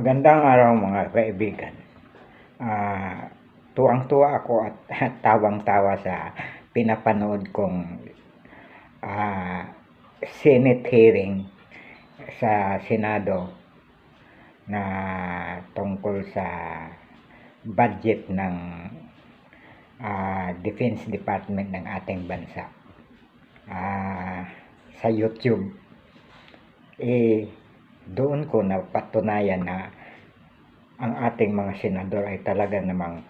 Magandang araw mga kaibigan. Tuwang-tuwa ako at tawang-tawa sa pinapanood kong Senate hearing sa Senado na tungkol sa budget ng Defense Department ng ating bansa. Sa YouTube, doon ko napatunayan na ang ating mga senador ay talaga namang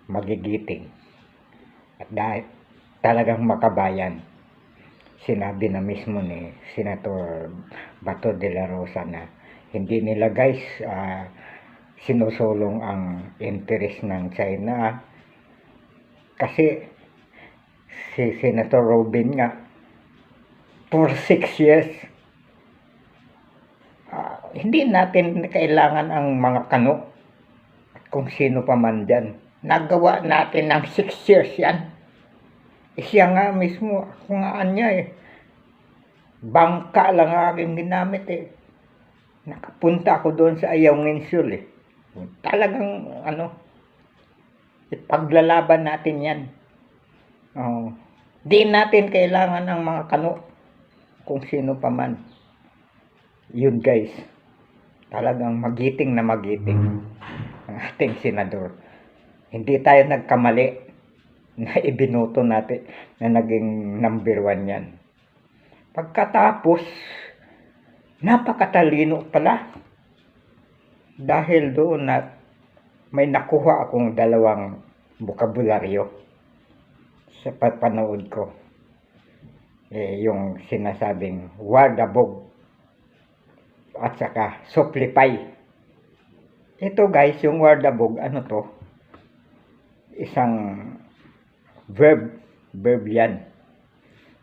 magigiting at dahil talagang makabayan. Sinabi na mismo ni Senator Bato de la Rosa na hindi nila guys sinusulong ang interest ng China, kasi si Senator Robin nga for 6 years hindi natin kailangan ang mga kano at kung sino pa man dyan. Nagawa natin ng 6 years yan. Siya nga mismo, kungaan niya bangka lang aking ginamit Nakapunta ako doon sa Ayungin Sul Talagang ipaglalaban natin yan. Di natin kailangan ang mga kano kung sino pa man. Yun guys, talagang magiting na magiting ang ating senador. Hindi tayo nagkamali na ibinuto natin na naging number 1 yan. Pagkatapos, napakatalino pala. Dahil doon na may nakuha akong 2 bokabularyo sa panood ko. Yung sinasabing wardabog at saka suplipay. Ito guys, yung wardabog, isang verb yan.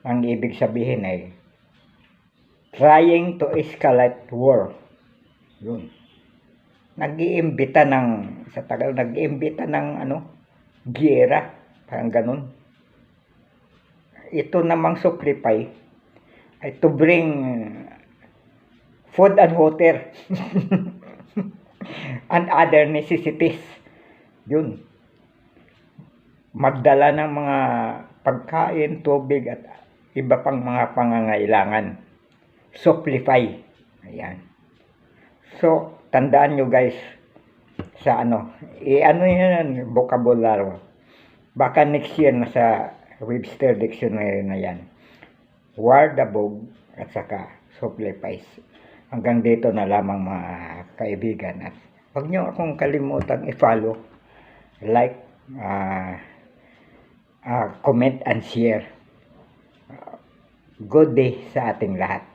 Ang ibig sabihin ay trying to escalate war. Yun. Nag-iimbita ng giyera, parang ganun. Ito namang suplipay ay to bring food and water and other necessities. Yun. Magdala ng mga pagkain, tubig at iba pang mga pangangailangan. Suplify. Ayan. So, tandaan nyo guys sa yan, vocabulary. Baka next year na sa Webster Dictionary na yan. Wardabog at saka suplifies. Hanggang dito na lamang mga kaibigan. At huwag nyo akong kalimutan i-follow, like, comment and share. Good day sa ating lahat.